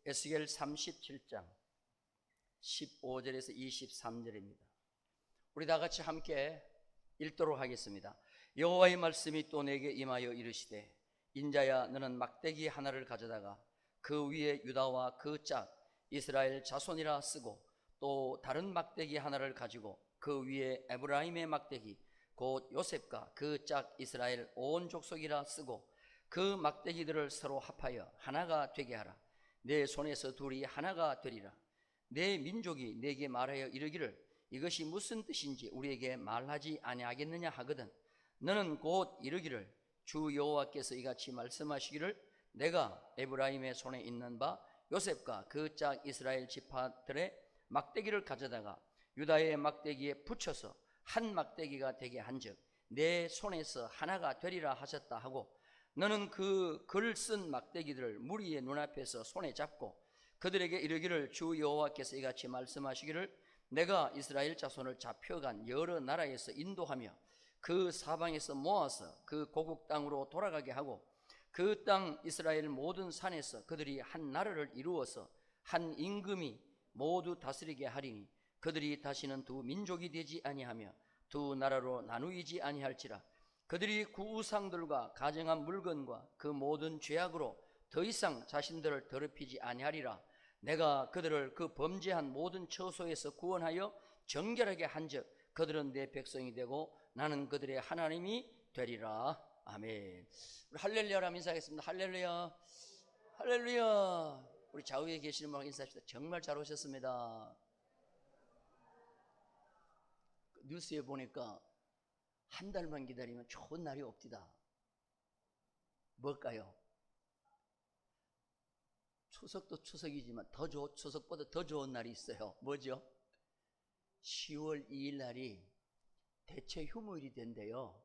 에스겔 37장 15절에서 23절입니다. 우리 다 같이 함께 읽도록 하겠습니다. 여호와의 말씀이 또 내게 임하여 이르시되, 인자야, 너는 막대기 하나를 가져다가 그 위에 유다와 그 짝 이스라엘 자손이라 쓰고, 또 다른 막대기 하나를 가지고 그 위에 에브라임의 막대기 곧 요셉과 그 짝 이스라엘 온 족속이라 쓰고, 그 막대기들을 서로 합하여 하나가 되게 하라. 내 손에서 둘이 하나가 되리라. 내 민족이 내게 말하여 이르기를, 이것이 무슨 뜻인지 우리에게 말하지 아니하겠느냐 하거든, 너는 곧 이르기를, 주 여호와께서 이같이 말씀하시기를, 내가 에브라임의 손에 있는 바 요셉과 그 짝 이스라엘 지파들의 막대기를 가져다가 유다의 막대기에 붙여서 한 막대기가 되게 한즉 내 손에서 하나가 되리라 하셨다 하고, 너는 그 글 쓴 막대기들을 무리의 눈앞에서 손에 잡고 그들에게 이르기를, 주 여호와께서 이같이 말씀하시기를, 내가 이스라엘 자손을 잡혀간 여러 나라에서 인도하며 그 사방에서 모아서 그 고국 땅으로 돌아가게 하고, 그 땅 이스라엘 모든 산에서 그들이 한 나라를 이루어서 한 임금이 모두 다스리게 하리니, 그들이 다시는 두 민족이 되지 아니하며 두 나라로 나누이지 아니할지라. 그들이 그 우상들과 가정한 물건과 그 모든 죄악으로 더 이상 자신들을 더럽히지 아니하리라. 내가 그들을 그 범죄한 모든 처소에서 구원하여 정결하게 한즉 그들은 내 백성이 되고 나는 그들의 하나님이 되리라. 아멘. 우리 할렐루야라고 인사하겠습니다. 할렐루야, 할렐루야. 우리 좌우에 계시는 분과 인사합시다. 정말 잘 오셨습니다. 뉴스에 보니까 한 달만 기다리면 좋은 날이 옵디다. 뭘까요? 추석도 추석이지만 추석보다 더 좋은 날이 있어요. 뭐죠? 10월 2일 날이 대체 휴무일이 된대요.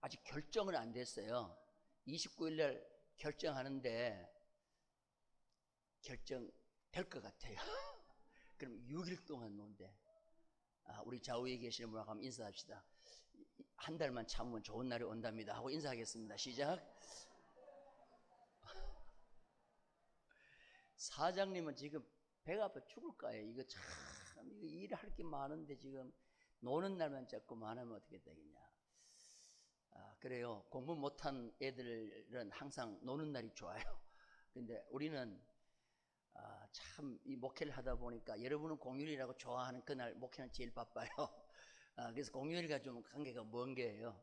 아직 결정은 안 됐어요. 29일 날 결정하는데 결정될 것 같아요. 그럼 6일 동안 논대. 우리 좌우에 계시는 분하고 한번 인사합시다. 한 달만 참으면 좋은 날이 온답니다 하고 인사하겠습니다. 시작. 사장님은 지금 배가 아파 죽을 거예요. 이거 일할 게 많은데 지금 노는 날만 자꾸만 하면 어떻게 되겠냐. 그래요. 공부 못한 애들은 항상 노는 날이 좋아요. 근데 우리는 참 이 목회를 하다 보니까, 여러분은 공휴일이라고 좋아하는 그날 목회는 제일 바빠요. 그래서 공휴일과 좀 관계가 먼 게예요.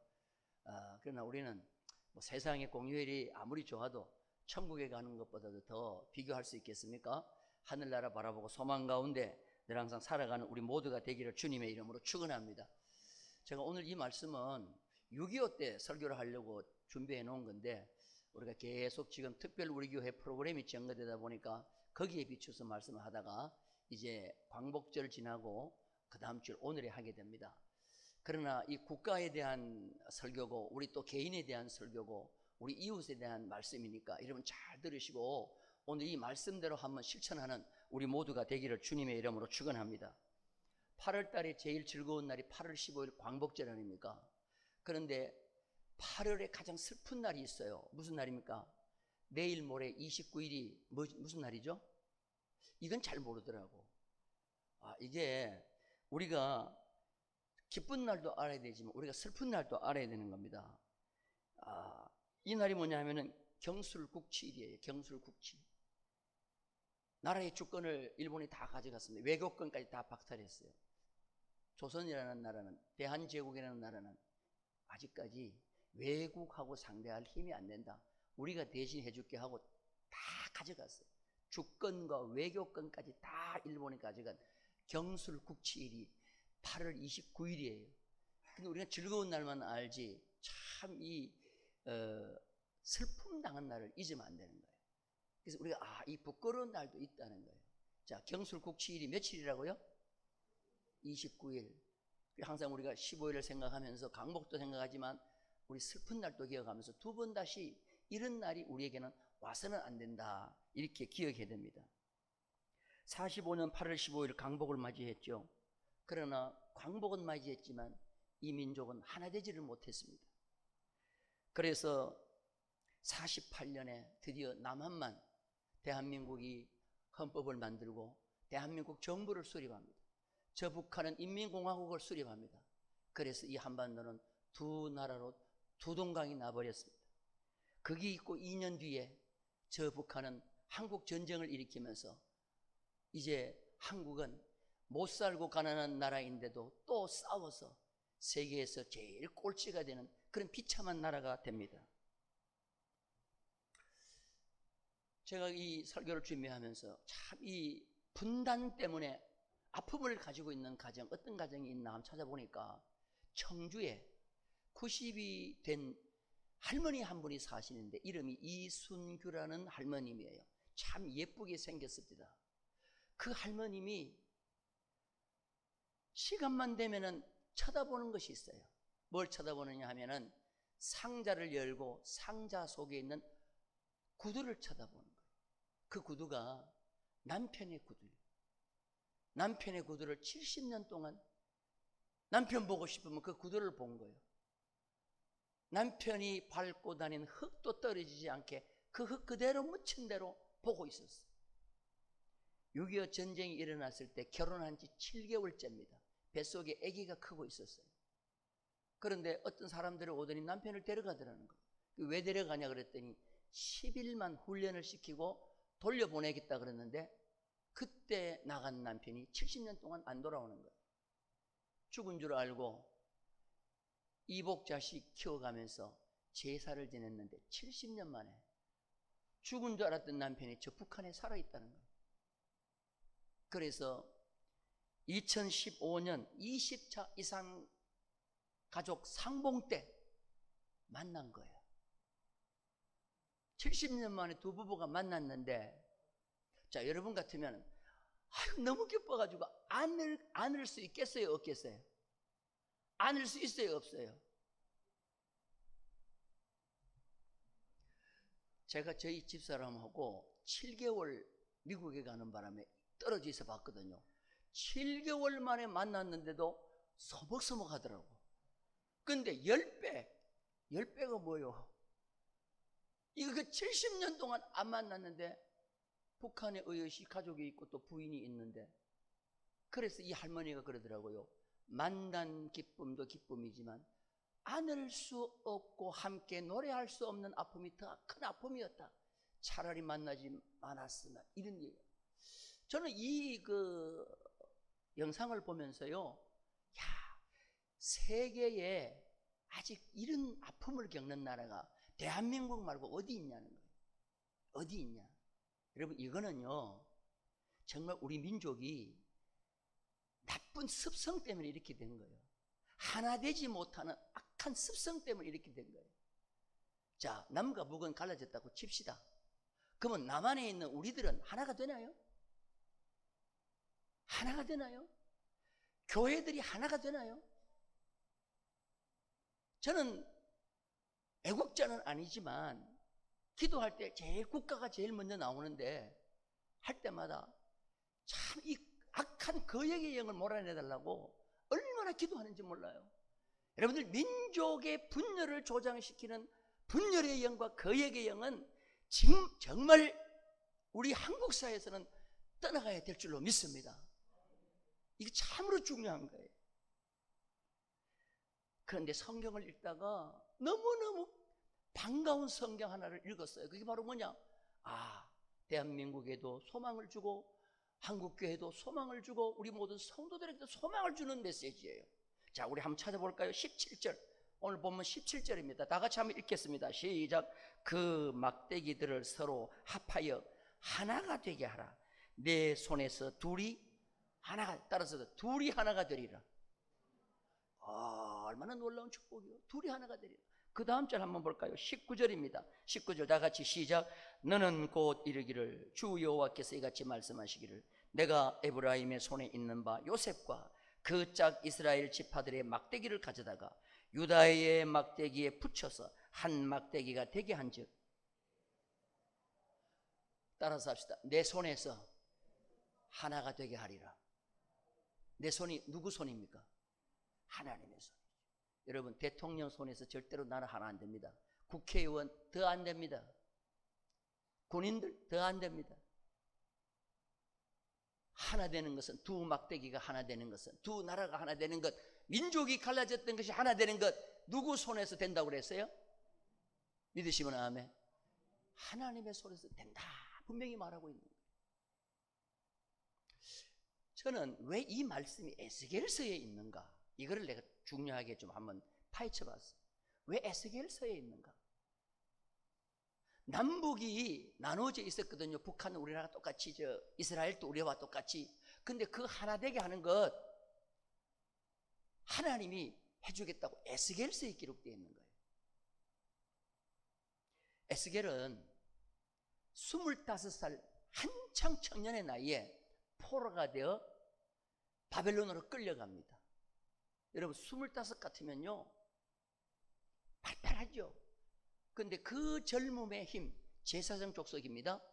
그러나 우리는 뭐 세상의 공휴일이 아무리 좋아도 천국에 가는 것보다도 더 비교할 수 있겠습니까? 하늘나라 바라보고 소망 가운데 늘 항상 살아가는 우리 모두가 되기를 주님의 이름으로 축원합니다. 제가 오늘 이 말씀은 6.25 때 설교를 하려고 준비해 놓은 건데, 우리가 계속 지금 특별 우리 교회 프로그램이 전개되다 보니까 거기에 비추어서 말씀을 하다가 이제 광복절 지나고 그 다음 주 오늘에 하게 됩니다. 그러나 이 국가에 대한 설교고 우리 또 개인에 대한 설교고 우리 이웃에 대한 말씀이니까 여러분 잘 들으시고 오늘 이 말씀대로 한번 실천하는 우리 모두가 되기를 주님의 이름으로 축원합니다. 8월 달에 제일 즐거운 날이 8월 15일 광복절 아닙니까? 그런데 8월에 가장 슬픈 날이 있어요. 무슨 날입니까? 내일 모레 29일이 무슨 날이죠? 이건 잘 모르더라고. 이게 우리가 기쁜 날도 알아야 되지만 우리가 슬픈 날도 알아야 되는 겁니다. 이 날이 뭐냐 하면은 경술국치일이에요. 경술국치. 나라의 주권을 일본이 다 가져갔습니다. 외교권까지 다 박탈했어요. 조선이라는 나라는, 대한제국이라는 나라는 아직까지 외국하고 상대할 힘이 안 된다. 우리가 대신 해줄게 하고 다 가져갔어요. 주권과 외교권까지 다 일본이 가져간 경술국치일이 8월 29일이에요. 근데 우리가 즐거운 날만 알지 참 이 슬픔 당한 날을 잊으면 안 되는 거예요. 그래서 우리가 이 부끄러운 날도 있다는 거예요. 자, 경술국치일이 며칠이라고요? 29일. 항상 우리가 15일을 생각하면서 강복도 생각하지만 우리 슬픈 날도 기억하면서 두 번 다시 이런 날이 우리에게는 와서는 안 된다, 이렇게 기억해야 됩니다. 45년 8월 15일 강복을 맞이했죠. 그러나 광복은 맞이했지만 이 민족은 하나 되지를 못했습니다. 그래서 48년에 드디어 남한만 대한민국이 헌법을 만들고 대한민국 정부를 수립합니다. 저 북한은 인민공화국을 수립합니다. 그래서 이 한반도는 두 나라로 두 동강이 나버렸습니다. 거기 있고 2년 뒤에 저 북한은 한국 전쟁을 일으키면서 이제 한국은 못 살고 가난한 나라인데도 또 싸워서 세계에서 제일 꼴찌가 되는 그런 비참한 나라가 됩니다. 제가 이 설교를 준비하면서 참 이 분단 때문에 아픔을 가지고 있는 가정, 어떤 가정이 있나 한번 찾아보니까 청주에 90이 된 할머니 한 분이 사시는데 이름이 이순규라는 할머님이에요. 참 예쁘게 생겼습니다. 그 할머님이 시간만 되면은 쳐다보는 것이 있어요. 뭘 쳐다보느냐 하면은 상자를 열고 상자 속에 있는 구두를 쳐다보는 거예요. 그 구두가 남편의 구두예요. 남편의 구두를 70년 동안 남편 보고 싶으면 그 구두를 본 거예요. 남편이 밟고 다닌 흙도 떨어지지 않게 그 흙 그대로 묻힌 대로 보고 있었어요. 6.25 전쟁이 일어났을 때 결혼한 지 7개월째입니다. 뱃속에 아기가 크고 있었어요. 그런데 어떤 사람들이 오더니 남편을 데려가더라는 거예요. 왜 데려가냐 그랬더니 10일만 훈련을 시키고 돌려보내겠다 그랬는데 그때 나간 남편이 70년 동안 안 돌아오는 거예요. 죽은 줄 알고 이복 자식 키워가면서 제사를 지냈는데 70년 만에 죽은 줄 알았던 남편이 저 북한에 살아있다는 거예요. 그래서 2015년 20차 이상 가족 상봉 때 만난 거예요. 70년 만에 두 부부가 만났는데, 자, 여러분 같으면 아유, 너무 기뻐가지고 안을 수 있겠어요, 없겠어요? 안을 수 있어요, 없어요? 제가 저희 집사람하고 7개월 미국에 가는 바람에 떨어져 있어 봤거든요. 7개월 만에 만났는데도 서먹서먹 하더라고. 근데 10배가 뭐예요? 이거 그 70년 동안 안 만났는데 북한에 의젓이 가족이 있고 또 부인이 있는데, 그래서 이 할머니가 그러더라고요. 만난 기쁨도 기쁨이지만 안을 수 없고 함께 노래할 수 없는 아픔이 더 큰 아픔이었다. 차라리 만나지 않았으면, 이런 얘기. 저는 이 영상을 보면서요, 야, 세계에 아직 이런 아픔을 겪는 나라가 대한민국 말고 어디 있냐는 거예요. 어디 있냐? 여러분, 이거는요, 정말 우리 민족이 나쁜 습성 때문에 이렇게 된 거예요. 하나 되지 못하는 악한 습성 때문에 이렇게 된 거예요. 자, 남과 북은 갈라졌다고 칩시다. 그러면 남 안에 있는 우리들은 하나가 되나요? 하나가 되나요? 교회들이 하나가 되나요? 저는 애국자는 아니지만 기도할 때 제일 국가가 제일 먼저 나오는데, 할 때마다 참 이 악한 거역의 영을 몰아내달라고 얼마나 기도하는지 몰라요. 여러분들, 민족의 분열을 조장시키는 분열의 영과 거역의 영은 지금 정말 우리 한국 사회에서는 떠나가야 될 줄로 믿습니다. 이게 참으로 중요한 거예요. 그런데 성경을 읽다가 너무너무 반가운 성경 하나를 읽었어요. 그게 바로 뭐냐? 대한민국에도 소망을 주고 한국교회도 소망을 주고 우리 모든 성도들에게도 소망을 주는 메시지예요. 자, 우리 한번 찾아볼까요? 17절. 오늘 보면 17절입니다. 다 같이 한번 읽겠습니다. 시작. 그 막대기들을 서로 합하여 하나가 되게 하라. 내 손에서 둘이 하나가, 따라서 둘이 하나가 되리라. 얼마나 놀라운 축복이요. 둘이 하나가 되리라. 그 다음 절 한번 볼까요? 19절입니다. 19절 다 같이 시작. 너는 곧 이르기를 주 여호와께서 이같이 말씀하시기를 내가 에브라임의 손에 있는 바 요셉과 그 짝 이스라엘 지파들의 막대기를 가져다가 유다의 막대기에 붙여서 한 막대기가 되게 한즉, 따라서 합시다. 내 손에서 하나가 되게 하리라. 내 손이 누구 손입니까? 하나님의 손. 여러분, 대통령 손에서 절대로 나라 하나 안 됩니다. 국회의원 더 안 됩니다. 군인들 더 안 됩니다. 하나 되는 것은, 두 막대기가 하나 되는 것은, 두 나라가 하나 되는 것, 민족이 갈라졌던 것이 하나 되는 것, 누구 손에서 된다고 그랬어요? 믿으시면 아멘. 하나님의 손에서 된다 분명히 말하고 있는 거예요. 저는 왜 이 말씀이 에스겔서에 있는가, 이거를 내가 중요하게 좀 한번 파헤쳐 봤어요. 왜 에스겔서에 있는가? 남북이 나눠져 있었거든요. 북한은 우리나라 똑같이, 이스라엘도 우리와 똑같이. 근데 그 하나 되게 하는 것 하나님이 해주겠다고 에스겔서에 기록되어 있는 거예요. 에스겔은 25살 한창 청년의 나이에 포로가 되어 바벨론으로 끌려갑니다. 여러분 25 같으면요 발달하죠. 근데 그 젊음의 힘, 제사장 족속입니다.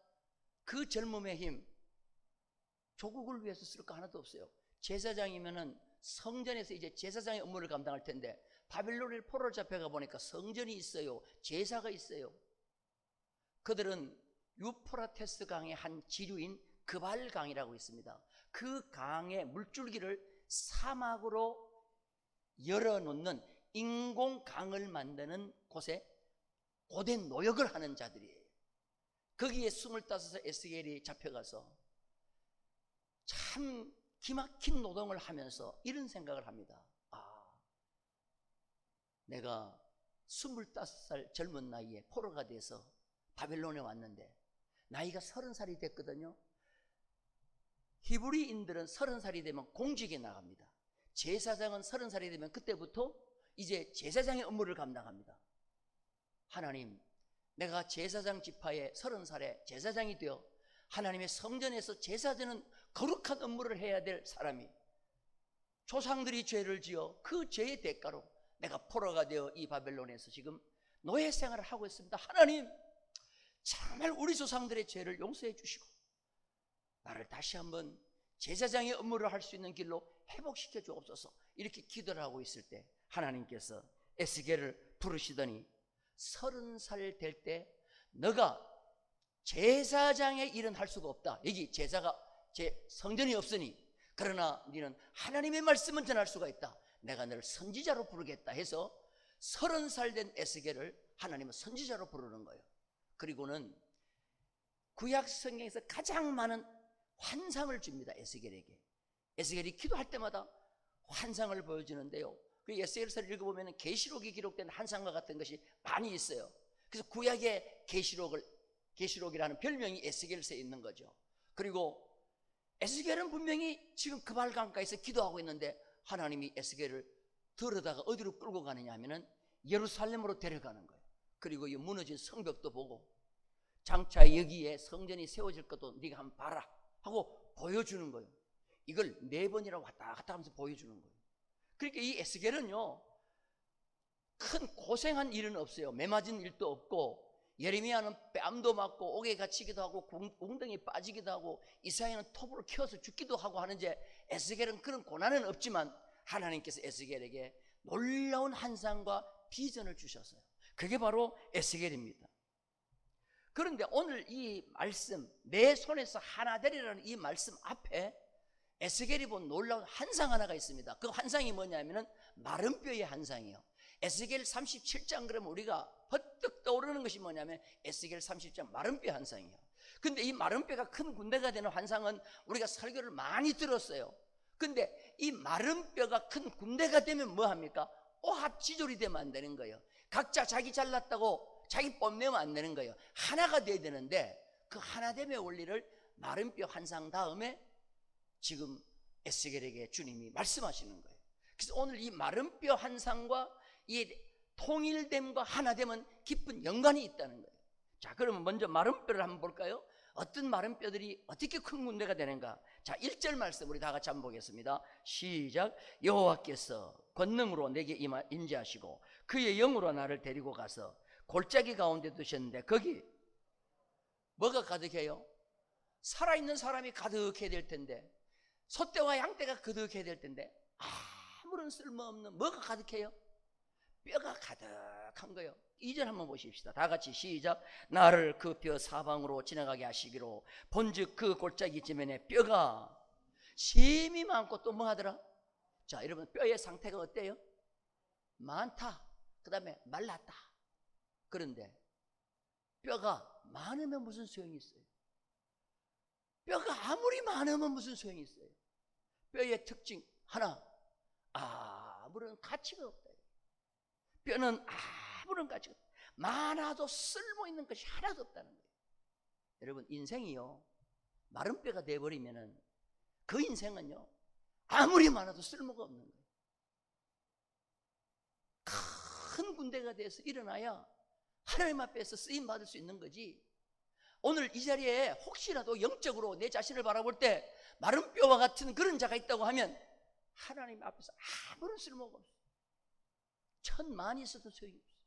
그 젊음의 힘 조국을 위해서 쓸 거 하나도 없어요. 제사장이면은 성전에서 이제 제사장의 업무를 감당할 텐데 바벨론에 포로로 잡혀가 보니까 성전이 있어요. 제사가 있어요. 그들은 유프라테스 강의 한 지류인 그발 강이라고 있습니다. 그 강의 물줄기를 사막으로 열어놓는 인공 강을 만드는 곳에 고된 노역을 하는 자들이에요. 거기에 25살 에스겔이 잡혀가서 참 기막힌 노동을 하면서 이런 생각을 합니다. 내가 25살 젊은 나이에 포로가 돼서 바벨론에 왔는데 나이가 30살이 됐거든요. 히브리인들은 30살이 되면 공직에 나갑니다. 제사장은 30살이 되면 그때부터 이제 제사장의 업무를 감당합니다. 하나님, 내가 제사장 지파의 30살에 제사장이 되어 하나님의 성전에서 제사되는 거룩한 업무를 해야 될 사람이 조상들이 죄를 지어 그 죄의 대가로 내가 포로가 되어 이 바벨론에서 지금 노예 생활을 하고 있습니다. 하나님, 정말 우리 조상들의 죄를 용서해 주시고 나를 다시 한번 제사장의 업무를 할 수 있는 길로 회복시켜 주옵소서. 이렇게 기도를 하고 있을 때 하나님께서 에스겔을 부르시더니 30살 될 때 너가 제사장의 일은 할 수가 없다. 여기 성전이 없으니 그러나 너는 하나님의 말씀은 전할 수가 있다. 내가 너를 선지자로 부르겠다 해서 30살 된 에스겔을 하나님은 선지자로 부르는 거예요. 그리고는 구약 성경에서 가장 많은 환상을 줍니다. 에스겔에게. 에스겔이 기도할 때마다 환상을 보여주는데요, 그 에스겔서를 읽어보면 계시록이 기록된 환상과 같은 것이 많이 있어요. 그래서 구약의 계시록이라는 별명이 에스겔서에 있는 거죠. 그리고 에스겔은 분명히 지금 그발 강가에서 기도하고 있는데 하나님이 에스겔을 들어다가 어디로 끌고 가느냐 하면은 예루살렘으로 데려가는 거예요. 그리고 이 무너진 성벽도 보고 장차 여기에 성전이 세워질 것도 네가 한번 봐라 하고 보여주는 거예요. 이걸 4번이라고 왔다 갔다 하면서 보여주는 거예요. 그러니까 이 에스겔은요 큰 고생한 일은 없어요. 매 맞은 일도 없고, 예레미야는 뺨도 맞고 옥에 갇히기도 하고 웅덩이에 빠지기도 하고 이사야는 톱으로 키워서 죽기도 하고 하는데 에스겔은 그런 고난은 없지만 하나님께서 에스겔에게 놀라운 환상과 비전을 주셨어요. 그게 바로 에스겔입니다. 그런데 오늘 이 말씀, 내 손에서 하나 되리라는 이 말씀 앞에 에스겔이 본 놀라운 환상 하나가 있습니다. 그 환상이 뭐냐면은 마른 뼈의 환상이에요. 에스겔 37장 그러면 우리가 버뜩 떠오르는 것이 뭐냐면 에스겔 30장 마른 뼈 환상이에요. 근데 이 마른 뼈가 큰 군대가 되는 환상은 우리가 설교를 많이 들었어요. 근데 이 마른 뼈가 큰 군대가 되면 뭐합니까? 오합지졸이 되면 안 되는 거예요. 각자 자기 잘났다고 자기 뽐내면 안 되는 거예요. 하나가 돼야 되는데 그 하나됨의 원리를 마른 뼈 환상 다음에 지금 에스겔에게 주님이 말씀하시는 거예요. 그래서 오늘 이 마른 뼈 환상과 이 통일됨과 하나됨은 깊은 연관이 있다는 거예요. 자, 그러면 먼저 마른 뼈를 한번 볼까요? 어떤 마른 뼈들이 어떻게 큰 군대가 되는가? 자, 1절 말씀 우리 다 같이 한번 보겠습니다. 시작. 여호와께서 권능으로 내게 임재하시고 그의 영으로 나를 데리고 가서 골짜기 가운데 두셨는데 거기 뭐가 가득해요? 살아있는 사람이 가득해야 될 텐데, 소떼와 양떼가 가득해야 될 텐데 아무런 쓸모없는 뭐가 가득해요? 뼈가 가득한 거예요. 2절 한번 보십시다. 다 같이 시작. 나를 그 뼈 사방으로 지나가게 하시기로 본즉 그 골짜기 지면에 뼈가 심이 많고 또 뭐 하더라? 자, 여러분 뼈의 상태가 어때요? 많다. 그 다음에 말랐다. 그런데 뼈가 많으면 무슨 소용이 있어요? 뼈가 아무리 많으면 무슨 소용이 있어요? 뼈의 특징 하나, 아무런 가치가 없다. 뼈는 아무런 가치가 없다. 많아도 쓸모있는 것이 하나도 없다는 거예요. 여러분 인생이요, 마른 뼈가 돼버리면은 그 인생은요 아무리 많아도 쓸모가 없는 거예요. 큰 군대가 돼서 일어나야 하나님 앞에서 쓰임받을 수 있는 거지. 오늘 이 자리에 혹시라도 영적으로 내 자신을 바라볼 때 마른 뼈와 같은 그런 자가 있다고 하면 하나님 앞에서 아무런 쓸모가 없어요. 천만이 있어도 소용이 없어요.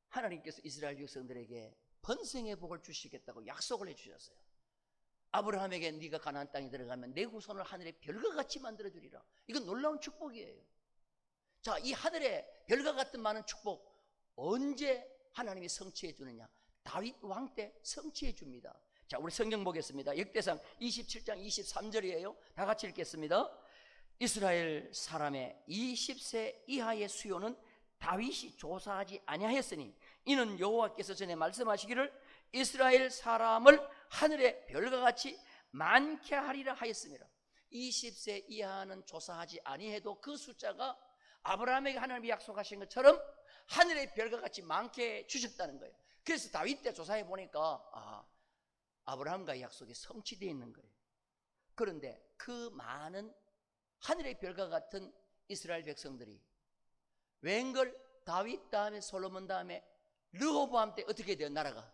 하나님께서 이스라엘 백성들에게 번성의 복을 주시겠다고 약속을 해주셨어요. 아브라함에게 네가 가나안 땅에 들어가면 내 후손을 하늘의 별과 같이 만들어주리라. 이건 놀라운 축복이에요. 자, 이 하늘의 별과 같은 많은 축복 언제 하나님이 성취해 주느냐? 다윗 왕 때 성취해 줍니다. 자, 우리 성경 보겠습니다. 역대상 27장 23절이에요. 다 같이 읽겠습니다. 이스라엘 사람의 20세 이하의 수요는 다윗이 조사하지 아니하였으니 이는 여호와께서 전에 말씀하시기를 이스라엘 사람을 하늘의 별과 같이 많게 하리라 하였습니다. 20세 이하는 조사하지 아니해도 그 숫자가 아브라함에게 하나님이 약속하신 것처럼 하늘의 별과 같이 많게 주셨다는 거예요. 그래서 다윗 때 조사해 보니까 아브라함과의 약속이 성취되어 있는 거예요. 그런데 그 많은 하늘의 별과 같은 이스라엘 백성들이 웬걸 다윗 다음에 솔로몬 다음에 르호보암 때 어떻게 돼요? 나라가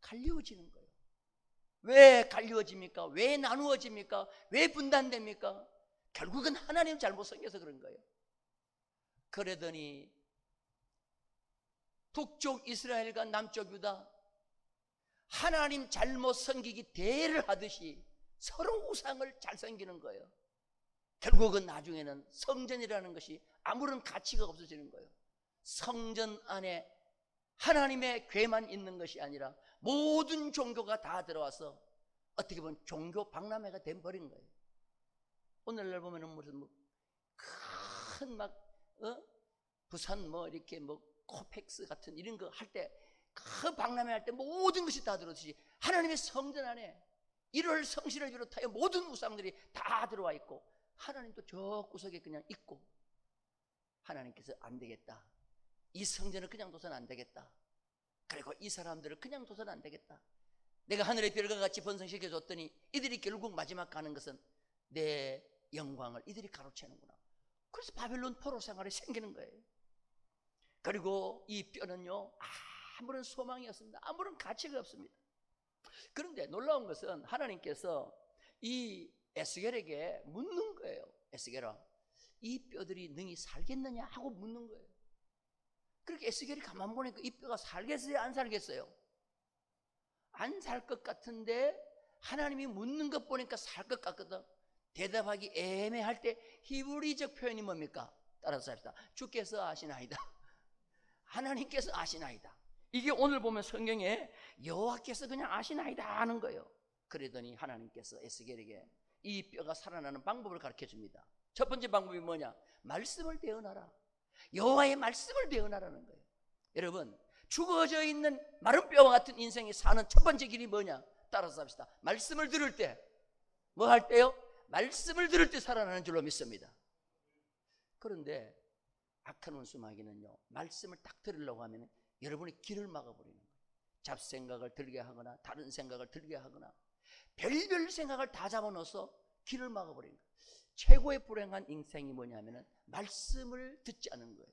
갈리워지는 거예요. 왜 갈리워집니까? 왜 나누어집니까? 왜 분단됩니까? 결국은 하나님 잘못 섬겨서 그런 거예요. 그러더니 북쪽 이스라엘과 남쪽 유다 하나님 잘못 섬기기 대회를 하듯이 서로 우상을 잘 섬기는 거예요. 결국은 나중에는 성전이라는 것이 아무런 가치가 없어지는 거예요. 성전 안에 하나님의 괴만 있는 것이 아니라 모든 종교가 다 들어와서 어떻게 보면 종교 박람회가 돼버린 거예요. 오늘날 보면은 무슨 큰 부산 이렇게 코펙스 같은 이런 거 할 때 그 박람회 할 때 모든 것이 다 들어오듯이 하나님의 성전 안에 1월 성실을 비롯하여 모든 우상들이 다 들어와 있고 하나님도 저 구석에 그냥 있고 하나님께서 안 되겠다. 이 성전을 그냥 둬서는 안 되겠다. 그리고 이 사람들을 그냥 둬서는 안 되겠다. 내가 하늘의 별과 같이 번성시켜줬더니 이들이 결국 마지막 가는 것은 내 영광을 이들이 가로채는구나. 그래서 바벨론 포로 생활이 생기는 거예요. 그리고 이 뼈는요 아무런 소망이 없습니다. 아무런 가치가 없습니다. 그런데 놀라운 것은 하나님께서 이 에스겔에게 묻는 거예요. 에스겔아, 이 뼈들이 능히 살겠느냐 하고 묻는 거예요. 그렇게 에스겔이 가만 보니까 이 뼈가 살겠어요? 안 살겠어요? 안 살 것 같은데 하나님이 묻는 것 보니까 살 것 같거든. 대답하기 애매할 때 히브리적 표현이 뭡니까? 따라서 합시다. 주께서 아시나이다. 하나님께서 아시나이다. 이게 오늘 보면 성경에 여호와께서 그냥 아시나이다 하는 거예요. 그러더니 하나님께서 에스겔에게 이 뼈가 살아나는 방법을 가르쳐 줍니다. 첫 번째 방법이 뭐냐? 말씀을 대언하라. 여호와의 말씀을 대언하라는 거예요. 여러분, 죽어져 있는 마른 뼈와 같은 인생이 사는 첫 번째 길이 뭐냐? 따라서 합시다. 말씀을 들을 때 뭐 할 때요? 말씀을 들을 때 살아나는 줄로 믿습니다. 그런데 악한 원수마귀는요 말씀을 딱 들으려고 하면 여러분이 길을 막아버리는 거예요. 잡생각을 들게 하거나 다른 생각을 들게 하거나 별별 생각을 다 잡아넣어서 길을 막아버리는 거예요. 최고의 불행한 인생이 뭐냐면 말씀을 듣지 않는 거예요.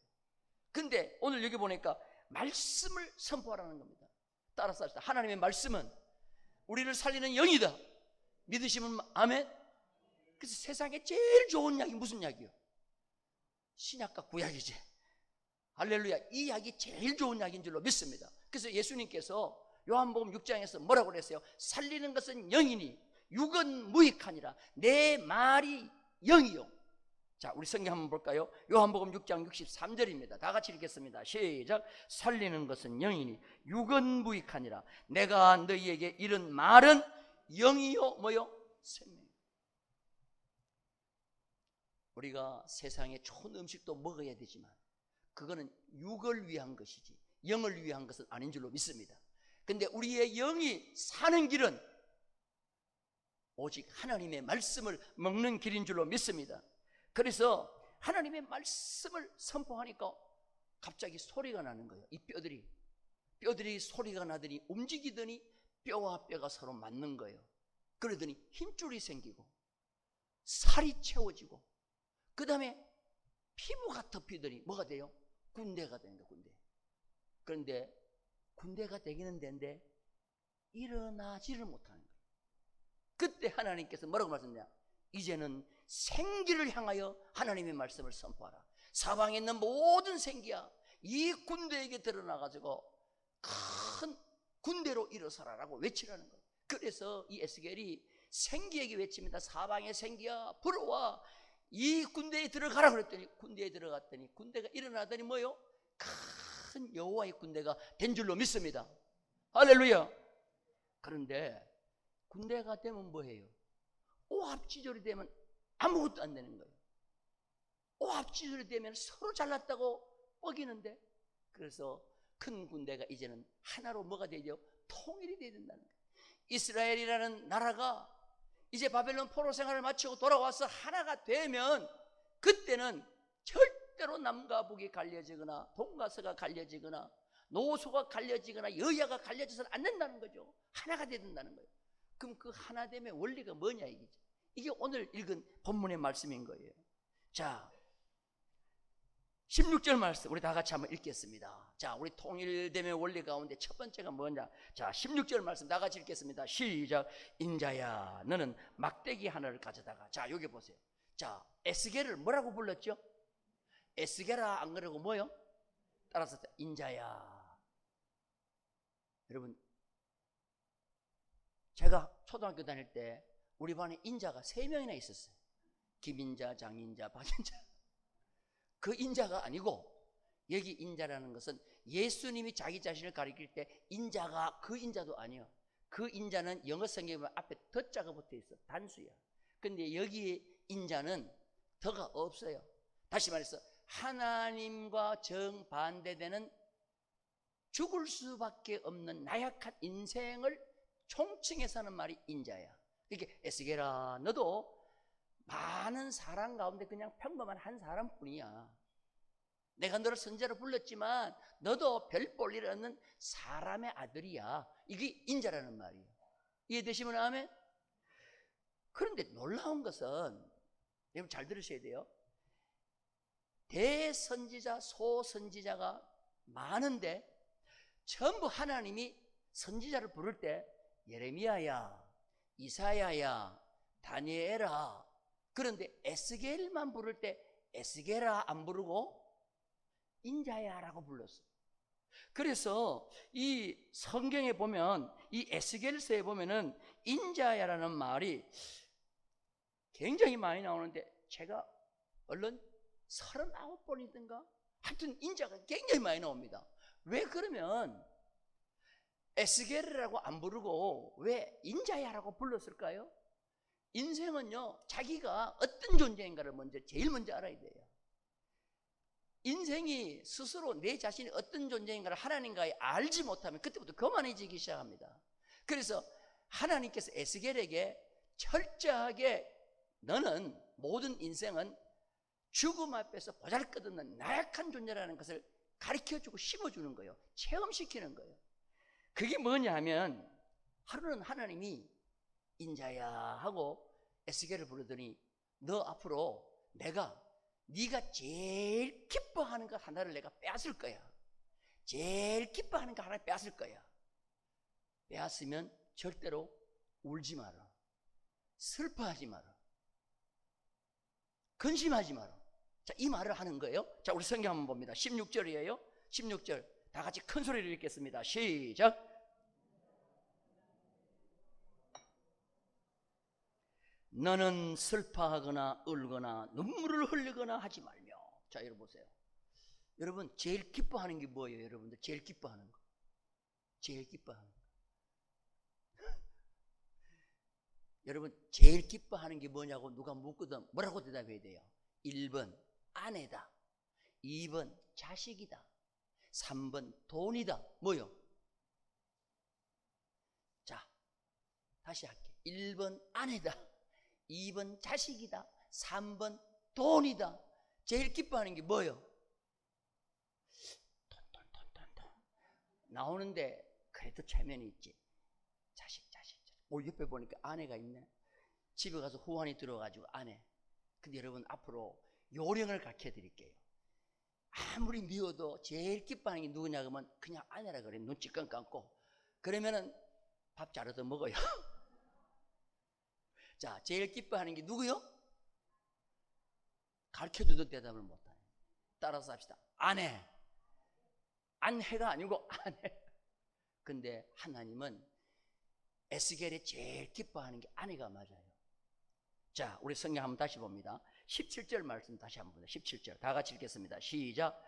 근데 오늘 여기 보니까 말씀을 선포하라는 겁니다. 따라서 합시다. 하나님의 말씀은 우리를 살리는 영이다. 믿으시면 아멘. 그래서 세상에 제일 좋은 약이 무슨 약이요? 신약과 구약이지. 할렐루야. 이 약이 제일 좋은 약인 줄로 믿습니다. 그래서 예수님께서 요한복음 6장에서 뭐라고 그랬어요? 살리는 것은 영이니 육은 무익하니라. 내 말이 영이요. 자, 우리 성경 한번 볼까요? 요한복음 6장 63절입니다. 다 같이 읽겠습니다. 시작. 살리는 것은 영이니 육은 무익하니라. 내가 너희에게 이른 말은 영이요 뭐요? 생명. 우리가 세상에 좋은 음식도 먹어야 되지만 그거는 육을 위한 것이지 영을 위한 것은 아닌 줄로 믿습니다. 근데 우리의 영이 사는 길은 오직 하나님의 말씀을 먹는 길인 줄로 믿습니다. 그래서 하나님의 말씀을 선포하니까 갑자기 소리가 나는 거예요. 이 뼈들이 소리가 나더니 움직이더니 뼈와 뼈가 서로 맞는 거예요. 그러더니 힘줄이 생기고 살이 채워지고 그 다음에 피부가 덮이더니 뭐가 돼요? 군대가 되는 거예요. 군대. 그런데 군대가 되기는 되는데 일어나지를 못하는 거예요. 그때 하나님께서 뭐라고 말씀하냐? 이제는 생기를 향하여 하나님의 말씀을 선포하라. 사방에 있는 모든 생기야 이 군대에게 드러나가지고 큰 군대로 일어서라라고 외치라는 거예요. 그래서 이 에스겔이 생기에게 외칩니다. 사방의 생기야 불어와 이 군대에 들어가라 그랬더니 군대에 들어갔더니 군대가 일어나더니 뭐요? 큰 여호와의 군대가 된 줄로 믿습니다. 할렐루야. 그런데 군대가 되면 뭐해요? 오합지졸이 되면 아무것도 안 되는 거예요. 오합지졸이 되면 서로 잘났다고 뻐기는데 그래서 큰 군대가 이제는 하나로 뭐가 되죠? 통일이 되야 된다는 거예요. 이스라엘이라는 나라가 이제 바벨론 포로 생활을 마치고 돌아와서 하나가 되면 그때는 절대로 남과 북이 갈려지거나 동과 서가 갈려지거나 노소가 갈려지거나 여야가 갈려져서는 안 된다는 거죠. 하나가 돼야 된다는 거예요. 그럼 그 하나됨의 원리가 뭐냐 이거죠. 이게 오늘 읽은 본문의 말씀인 거예요. 자, 16절 말씀 우리 다 같이 한번 읽겠습니다. 자, 우리 통일됨의 원리 가운데 첫 번째가 뭐냐? 자, 16절 말씀 다 같이 읽겠습니다. 시작. 인자야 너는 막대기 하나를 가져다가. 자, 여기 보세요. 자, 에스겔을 뭐라고 불렀죠? 에스겔아 안 그러고 뭐요? 따라서 인자야. 여러분 제가 초등학교 다닐 때 우리 반에 인자가 3명이나 있었어요. 김인자, 장인자, 박인자. 그 인자가 아니고 여기 인자라는 것은 예수님이 자기 자신을 가리킬 때 인자가 그 인자도 아니에요. 그 인자는 영어 성경에 보면 앞에 더자가 붙어 있어. 단수야. 근데 여기 인자는 더가 없어요. 다시 말해서 하나님과 정반대되는 죽을 수밖에 없는 나약한 인생을 총칭해서 하는 말이 인자야. 그러니까 에스겔아 너도 많은 사람 가운데 그냥 평범한 한 사람뿐이야. 내가 너를 선지자로 불렀지만 너도 별 볼 일 없는 사람의 아들이야. 이게 인자라는 말이에요. 이해되시면 아멘? 그런데 놀라운 것은 여러분 잘 들으셔야 돼요. 대선지자, 소선지자가 많은데 전부 하나님이 선지자를 부를 때 예레미야야, 이사야야, 다니엘아. 그런데 에스겔만 부를 때 에스겔아 안 부르고 인자야라고 불렀어요. 그래서 이 성경에 보면 이 에스겔서에 보면은 인자야라는 말이 굉장히 많이 나오는데 제가 얼른 39번이든가 하여튼 인자가 굉장히 많이 나옵니다. 왜 그러면 에스겔이라고 안 부르고 왜 인자야라고 불렀을까요? 인생은요 자기가 어떤 존재인가를 제일 먼저 알아야 돼요. 인생이 스스로 내 자신이 어떤 존재인가를 하나님과에 알지 못하면 그때부터 거만해지기 시작합니다. 그래서 하나님께서 에스겔에게 철저하게 너는 모든 인생은 죽음 앞에서 보잘것없는 나약한 존재라는 것을 가르쳐주고 심어주는 거예요. 체험시키는 거예요. 그게 뭐냐 하면 하루는 하나님이 인자야 하고 에스겔을 부르더니 너 앞으로 네가 제일 기뻐하는 것 하나를 내가 빼앗을 거야. 제일 기뻐하는 거 하나 빼앗을 거야. 빼앗으면 절대로 울지 마라. 슬퍼하지 마라. 근심하지 마라. 자, 이 말을 하는 거예요. 자, 우리 성경 한번 봅니다. 16절이에요. 16절 다 같이 큰 소리를 읽겠습니다. 시작. 너는 슬퍼하거나 울거나 눈물을 흘리거나 하지 말며. 자, 여러분 보세요. 여러분 제일 기뻐하는 게 뭐예요? 여러분들 제일 기뻐하는 거. 제일 기뻐하는 거. 여러분 제일 기뻐하는 게 뭐냐고 누가 묻거든 뭐라고 대답해야 돼요? 1번 아내다, 2번 자식이다, 3번 돈이다. 뭐요? 자, 다시 할게. 1번 아내다, 2번 자식이다, 3번 돈이다. 제일 기뻐하는 게 뭐요? 돈. 나오는데 그래도 체면이 있지. 자식. 옆에 보니까 아내가 있네. 집에 가서 후환이 들어가지고 아내. 근데 여러분 앞으로 요령을 가르쳐 드릴게요. 아무리 미워도 제일 기뻐하는 게 누구냐 그러면 그냥 아내라 그래. 눈치 감고. 그러면은 밥 잘 얻어 먹어요. 자, 제일 기뻐하는 게 누구요? 가르쳐줘도 대답을 못하네. 따라서 합시다. 아내. 안해가 아니고 아내. 근데 하나님은 에스겔이 제일 기뻐하는 게 아내가 맞아요. 자, 우리 성경 한번 다시 봅니다. 17절 말씀 다시 한번 보세요. 17절 다 같이 읽겠습니다. 시작.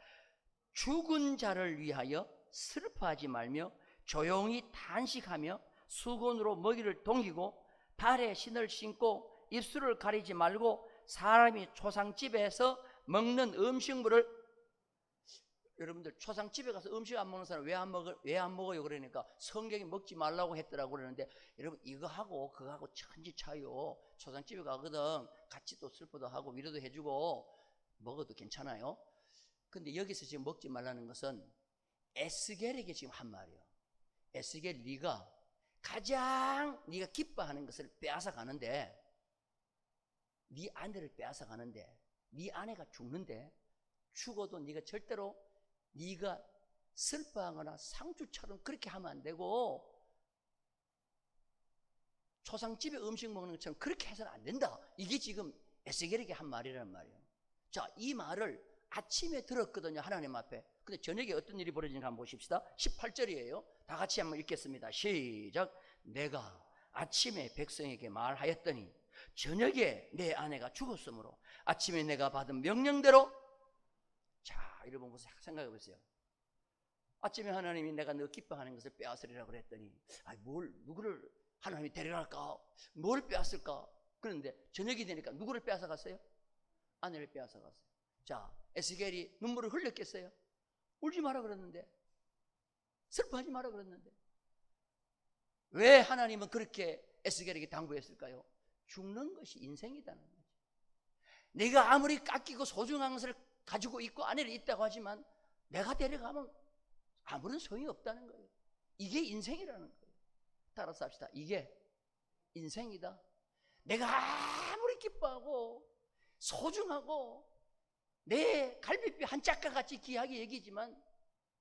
죽은 자를 위하여 슬퍼하지 말며 조용히 탄식하며 수건으로 먹이를 동이고 발에 신을 신고 입술을 가리지 말고 사람이 초상집에서 먹는 음식물을, 여러분들 초상집에 가서 음식 안 먹는 사람 왜 안 먹어요? 그러니까 성경이 먹지 말라고 했더라고 그러는데, 여러분 이거하고 그거하고 천지 차이요. 초상집에 가거든 같이 또 슬퍼도 하고 위로도 해주고 먹어도 괜찮아요. 근데 여기서 지금 먹지 말라는 것은 에스겔에게 지금 한 말이에요. 에스겔, 네가 가장 네가 기뻐하는 것을 빼앗아 가는데, 네 아내를 빼앗아 가는데, 네 아내가 죽는데, 죽어도 네가 절대로 네가 슬퍼하거나 상주처럼 그렇게 하면 안 되고, 초상집에 음식 먹는 것처럼 그렇게 해서는 안 된다. 이게 지금 에스겔에게 한 말이라는 말이에요. 자, 이 말을 아침에 들었거든요, 하나님 앞에. 근데 저녁에 어떤 일이 벌어지는가 한번 보십시다. 18절이에요. 다 같이 한번 읽겠습니다. 시작. 내가 아침에 백성에게 말하였더니 저녁에 내 아내가 죽었으므로 아침에 내가 받은 명령대로. 자, 여러분 생각해 보세요. 아침에 하나님이 내가 너 기뻐하는 것을 빼앗으리라 그랬더니 누구를 하나님이 데려갈까? 뭘 빼앗을까? 그런데 저녁이 되니까 누구를 빼앗아 갔어요? 아내를 빼앗아 갔어요. 자, 에스겔이 눈물을 흘렸겠어요? 울지 마라 그랬는데, 슬퍼하지 마라 그랬는데, 왜 하나님은 그렇게 에스겔에게 당부했을까요? 죽는 것이 인생이라는 거죠. 내가 아무리 깎이고 소중한 것을 가지고 있고 아내를 있다고 하지만 내가 데려가면 아무런 소용이 없다는 거예요. 이게 인생이라는 거예요. 따라서 합시다. 이게 인생이다. 내가 아무리 기뻐하고 소중하고 내 갈비뼈 한 짝과 같이 귀하게 여기지만,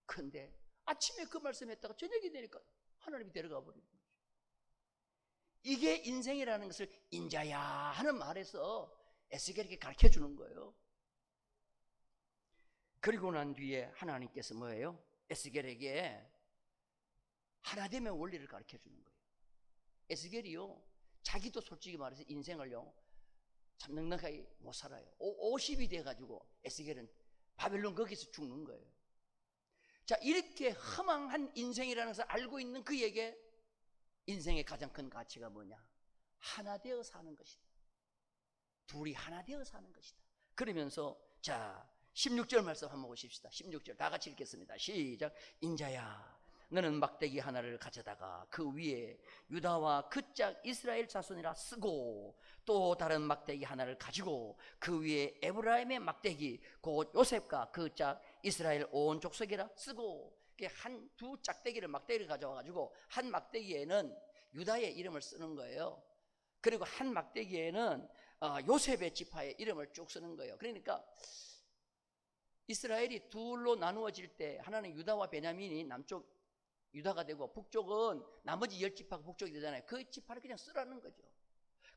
근데 아침에 그 말씀했다가 저녁이 되니까 하나님이 데려가 버리는 거죠. 이게 인생이라는 것을 인자야 하는 말에서 에스겔에게 가르쳐 주는 거예요. 그리고 난 뒤에 하나님께서 뭐예요? 에스겔에게 하나됨의 원리를 가르쳐 주는 거예요. 에스겔이요, 자기도 솔직히 말해서 인생을요 참 넉넉하게 못 살아요. 50이 돼가지고 에스겔은 바벨론 거기서 죽는 거예요. 자, 이렇게 허망한 인생이라는 것을 알고 있는 그에게 인생의 가장 큰 가치가 뭐냐? 하나 되어 사는 것이다. 둘이 하나 되어 사는 것이다. 그러면서 자, 16절 말씀 한번 보십시다. 16절 다 같이 읽겠습니다. 시작. 인자야, 너는 막대기 하나를 가져다가 그 위에 유다와 그 짝 이스라엘 자손이라 쓰고, 또 다른 막대기 하나를 가지고 그 위에 에브라임의 막대기 곧 요셉과 그 짝 이스라엘 온 족속이라 쓰고. 두 짝대기를 막대기를 가져와가지고 한 막대기에는 유다의 이름을 쓰는 거예요. 그리고 한 막대기에는 요셉의 지파의 이름을 쭉 쓰는 거예요. 그러니까 이스라엘이 둘로 나누어질 때 하나는 유다와 베냐민이 남쪽 유다가 되고, 북쪽은 나머지 10지파가 북쪽이 되잖아요. 그 지파를 그냥 쓰라는 거죠.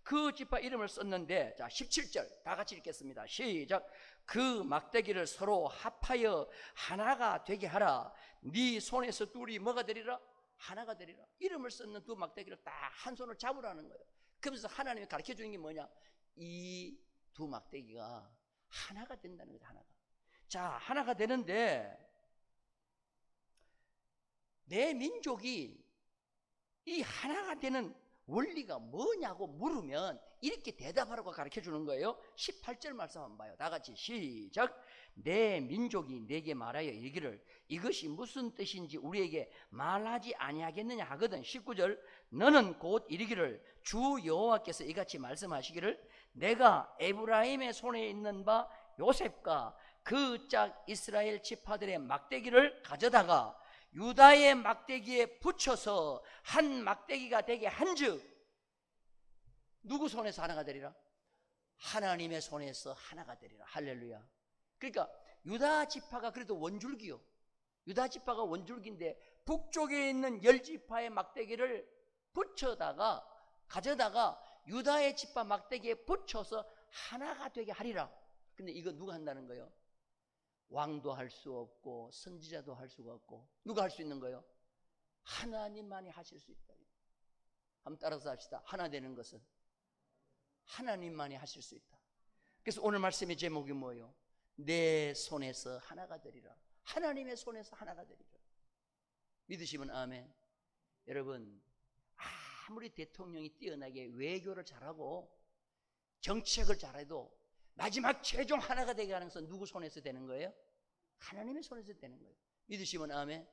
그 지파 이름을 썼는데, 자 17절 다 같이 읽겠습니다. 시작. 그 막대기를 서로 합하여 하나가 되게 하라. 네 손에서 둘이 뭐가 되리라? 하나가 되리라. 이름을 썼는 두 막대기를 딱 한 손을 잡으라는 거예요. 그러면서 하나님이 가르쳐 주는 게 뭐냐? 이 두 막대기가 하나가 된다는 거죠. 하나가. 자, 하나가 되는데 내 민족이 이 하나가 되는 원리가 뭐냐고 물으면 이렇게 대답하라고 가르쳐 주는 거예요. 18절 말씀 한번 봐요. 다 같이 시작. 내 민족이 내게 말하여 이르기를 이것이 무슨 뜻인지 우리에게 말하지 아니하겠느냐 하거든. 19절 너는 곧 이르기를 주 여호와께서 이같이 말씀하시기를 내가 에브라임의 손에 있는 바 요셉과 그 짝 이스라엘 지파들의 막대기를 가져다가 유다의 막대기에 붙여서 한 막대기가 되게 한즉 누구 손에서 하나가 되리라? 하나님의 손에서 하나가 되리라. 할렐루야. 그러니까 유다 지파가 그래도 원줄기요. 유다 지파가 원줄기인데 북쪽에 있는 10지파의 막대기를 붙여다가 가져다가 유다의 지파 막대기에 붙여서 하나가 되게 하리라. 근데 이거 누가 한다는 거예요? 왕도 할 수 없고 선지자도 할 수가 없고 누가 할 수 있는 거예요? 하나님만이 하실 수 있다. 한번 따라서 합시다. 하나 되는 것은 하나님만이 하실 수 있다. 그래서 오늘 말씀의 제목이 뭐예요? 내 손에서 하나가 되리라. 하나님의 손에서 하나가 되리라. 믿으시면 아멘. 여러분 아무리 대통령이 뛰어나게 외교를 잘하고 정책을 잘해도 마지막 최종 하나가 되게 하는 것은 누구 손에서 되는 거예요? 하나님의 손에서 되는 거예요. 믿으시면 아멘.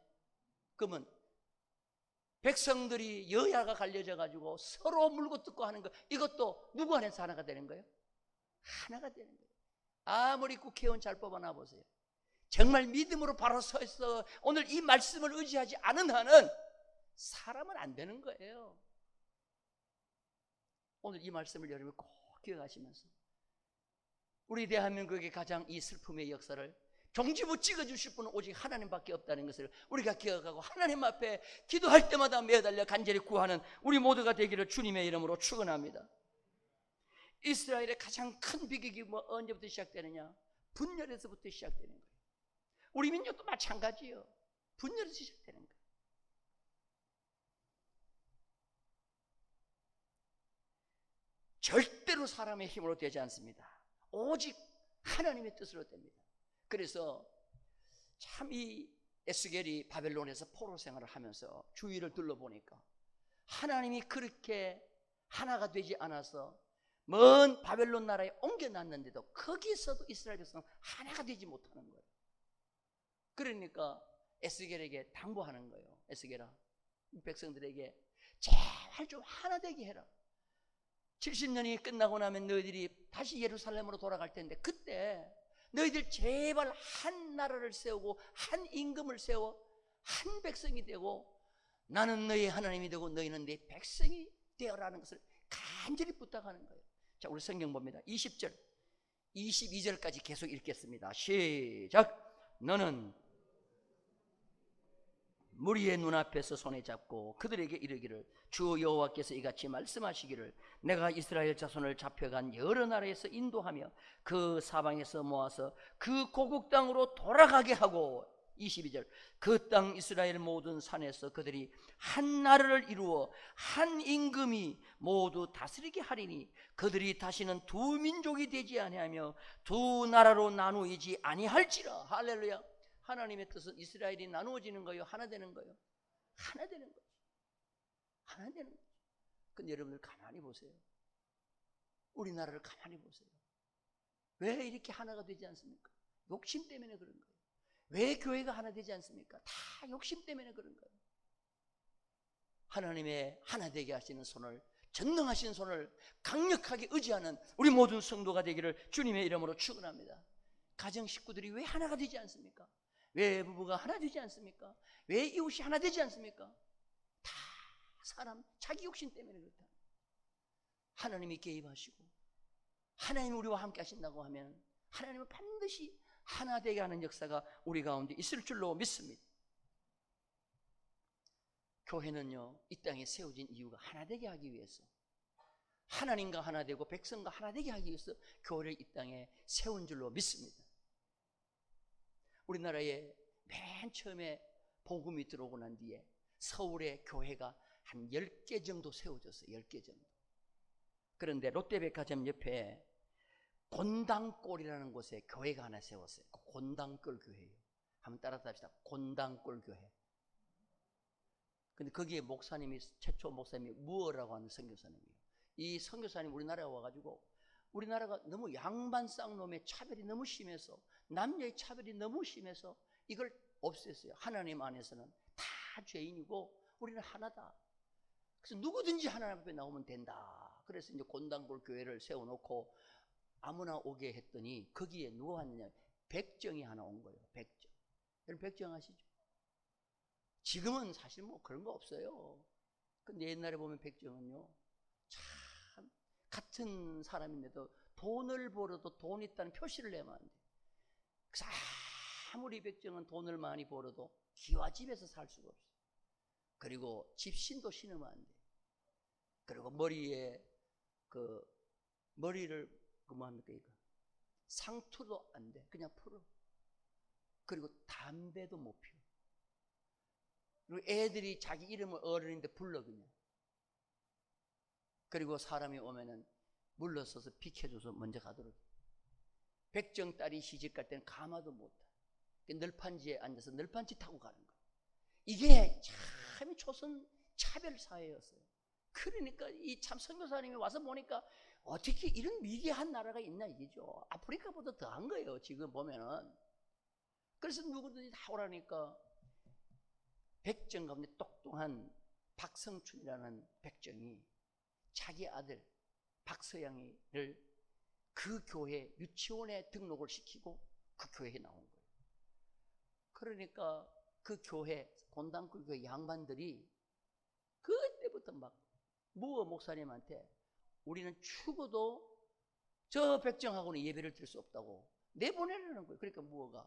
그러면 백성들이 여야가 갈려져 가지고 서로 물고 뜯고 하는 거 이것도 누구 안에서 하나가 되는 거예요? 하나가 되는 거예요. 아무리 국회의원 잘 뽑아놔 보세요. 정말 믿음으로 바로 서 있어 오늘 이 말씀을 의지하지 않은 한은 사람은 안 되는 거예요. 오늘 이 말씀을 여러분 꼭 기억하시면서 우리 대한민국의 가장 이 슬픔의 역사를 종지부 찍어주실 분은 오직 하나님밖에 없다는 것을 우리가 기억하고 하나님 앞에 기도할 때마다 매달려 간절히 구하는 우리 모두가 되기를 주님의 이름으로 축원합니다. 이스라엘의 가장 큰 비극이 언제부터 시작되느냐? 분열에서부터 시작되는 거예요. 우리 민족도 마찬가지예요. 분열에서 시작되는 거예요. 절대로 사람의 힘으로 되지 않습니다. 오직 하나님의 뜻으로 됩니다. 그래서 참 이 에스겔이 바벨론에서 포로 생활을 하면서 주위를 둘러보니까 하나님이 그렇게 하나가 되지 않아서 먼 바벨론 나라에 옮겨놨는데도 거기서도 이스라엘 백성은 하나가 되지 못하는 거예요. 그러니까 에스겔에게 당부하는 거예요. 에스겔아, 백성들에게 제발 좀 하나 되게 해라. 70년이 끝나고 나면 너희들이 다시 예루살렘으로 돌아갈 텐데 그때 너희들 제발 한 나라를 세우고 한 임금을 세워 한 백성이 되고 나는 너희 하나님이 되고 너희는 내 백성이 되어라는 것을 간절히 부탁하는 거예요. 자, 우리 성경 봅니다. 20절 22절까지 계속 읽겠습니다. 시작. 너는 무리의 눈앞에서 손에 잡고 그들에게 이르기를 주 여호와께서 이같이 말씀하시기를 내가 이스라엘 자손을 잡혀간 여러 나라에서 인도하며 그 사방에서 모아서 그 고국 땅으로 돌아가게 하고 22절 그 땅 이스라엘 모든 산에서 그들이 한 나라를 이루어 한 임금이 모두 다스리게 하리니 그들이 다시는 두 민족이 되지 아니하며 두 나라로 나누이지 아니할지라. 할렐루야. 하나님의 뜻은 이스라엘이 나누어지는 거예요? 하나 되는 거예요? 하나 되는 거예요. 하나 되는 거예요. 근데 여러분들 가만히 보세요. 우리나라를 가만히 보세요. 왜 이렇게 하나가 되지 않습니까? 욕심 때문에 그런 거예요. 왜 교회가 하나 되지 않습니까? 다 욕심 때문에 그런 거예요. 하나님의 하나 되게 하시는 손을, 전능하신 손을 강력하게 의지하는 우리 모든 성도가 되기를 주님의 이름으로 축원합니다. 가정 식구들이 왜 하나가 되지 않습니까? 왜 부부가 하나 되지 않습니까? 왜 이웃이 하나 되지 않습니까? 다 사람 자기 욕심 때문에 그렇다. 하나님이 개입하시고 하나님이 우리와 함께 하신다고 하면 하나님은 반드시 하나 되게 하는 역사가 우리 가운데 있을 줄로 믿습니다. 교회는요, 이 땅에 세워진 이유가 하나 되게 하기 위해서, 하나님과 하나 되고 백성과 하나 되게 하기 위해서 교회를 이 땅에 세운 줄로 믿습니다. 우리나라에 맨 처음에 복음이 들어오고 난 뒤에 서울에 교회가 한 10개 정도 세워졌어요. 10개 정도. 그런데 롯데백화점 옆에 곤당골이라는 곳에 교회가 하나 세웠어요. 곤당골 교회예요. 한번 따라서 합시다. 곤당골 교회. 근데 거기에 목사님이, 최초 목사님이 무어라고 하는 선교사님이에요. 이 선교사님 우리나라에 와가지고 우리나라가 너무 양반 쌍놈의 차별이 너무 심해서, 남녀의 차별이 너무 심해서 이걸 없앴어요. 하나님 안에서는 다 죄인이고 우리는 하나다. 그래서 누구든지 하나님 앞에 나오면 된다. 그래서 이제 곤단골 교회를 세워놓고 아무나 오게 했더니 거기에 누가 왔느냐, 백정이 하나 온 거예요. 백정. 여러분 백정 아시죠? 지금은 사실 뭐 그런 거 없어요. 근데 옛날에 보면 백정은요, 참 같은 사람인데도 돈을 벌어도 돈 있다는 표시를 내면 안 돼. 그래서 아무리 백정은 돈을 많이 벌어도 기와집에서 살 수가 없어요. 그리고 집신도 신으면 안 돼. 그리고 머리에 머리를 뭐합니까 이거, 상투도 안 돼. 그냥 풀어. 그리고 담배도 못 피워. 그리고 애들이 자기 이름을 어른인데 불러 그냥. 그리고 사람이 오면은 물러서서 비켜줘서 먼저 가도록. 백정 딸이 시집갈 때는 가마도 못 타. 널판지에 앉아서 널판지 타고 가는 거예요. 이게 참 조선 차별 사회였어요. 그러니까 이 참 선교사님이 와서 보니까 어떻게 이런 미개한 나라가 있나 이게죠. 아프리카보다 더한 거예요 지금 보면은. 그래서 누구든지 다 오라니까 백정 가운데 똑똑한 박성춘이라는 백정이 자기 아들 박서양이를 그 교회 유치원에 등록을 시키고 그 교회에 나온 거예요. 그러니까 그 교회, 곤단골 교회 양반들이 그때부터 막 무어 목사님한테 우리는 죽어도 저 백정하고는 예배를 드릴 수 없다고 내보내려는 거예요. 그러니까 무어가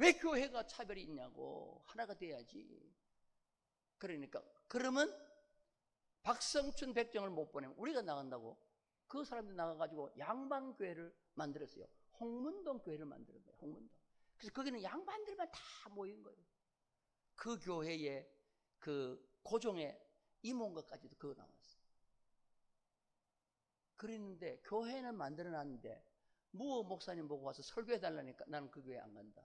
왜 교회가 차별이 있냐고, 하나가 돼야지. 그러니까 그러면 박성춘 백정을 못 보내면 우리가 나간다고 그 사람들 나가가지고 양반교회를 만들었어요. 홍문동 교회를 만드는 거예요. 홍문동. 그래서 거기는 양반들만 다 모인 거예요. 그 교회에 그 고종의 이몽가까지도 그거 나왔어요. 그랬는데 교회는 만들어놨는데 무어 목사님 보고 와서 설교해달라니까 나는 그 교회 안 간다.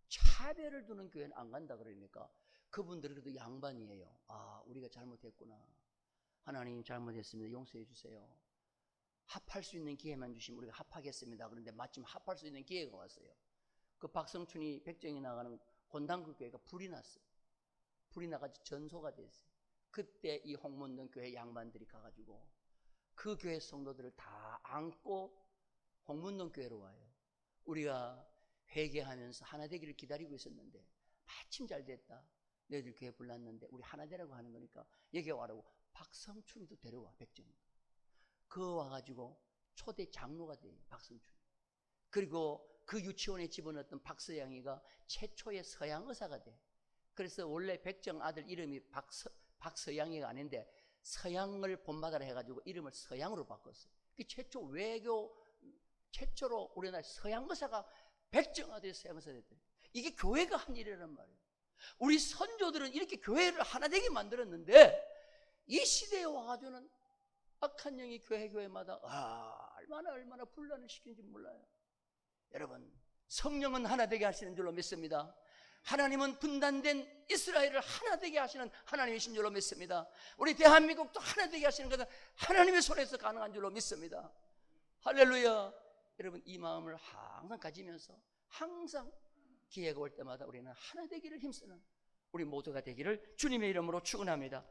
차별을 두는 교회는 안 간다 그러니까 그분들은 그래도 양반이에요. 아, 우리가 잘못했구나. 하나님 잘못했습니다. 용서해 주세요. 합할 수 있는 기회만 주시면 우리가 합하겠습니다. 그런데 마침 합할 수 있는 기회가 왔어요. 그 박성춘이 백정이 나가는 곤단골 교회가 불이 났어요. 불이 나가지고 전소가 됐어요. 그때 이 홍문동 교회 양반들이 가가지고 그 교회 성도들을 다 안고 홍문동 교회로 와요. 우리가 회개하면서 하나 되기를 기다리고 있었는데 마침 잘 됐다. 너희들 교회 불났는데 우리 하나 되라고 하는 거니까 여기 와라고. 박성춘이도 데려와. 백정. 그 와가지고 초대 장로가 돼요. 박성춘. 그리고 그 유치원에 집어넣었던 박서양이가 최초의 서양 의사가 돼. 그래서 원래 백정 아들 이름이 박서양이가 아닌데 서양을 본받아라 해가지고 이름을 서양으로 바꿨어요. 그 최초로 우리나라 서양 의사가 백정 아들이 서양 의사가 됐대요. 이게 교회가 한 일이란 말이에요. 우리 선조들은 이렇게 교회를 하나 되게 만들었는데 이 시대에 와가지고는 악한 영이 교회마다 얼마나 분란을 시키는지 몰라요. 여러분, 성령은 하나 되게 하시는 줄로 믿습니다. 하나님은 분단된 이스라엘을 하나 되게 하시는 하나님이신 줄로 믿습니다. 우리 대한민국도 하나 되게 하시는 것은 하나님의 손에서 가능한 줄로 믿습니다. 할렐루야. 여러분, 이 마음을 항상 가지면서 항상 기회가 올 때마다 우리는 하나 되기를 힘쓰는 우리 모두가 되기를 주님의 이름으로 축원합니다.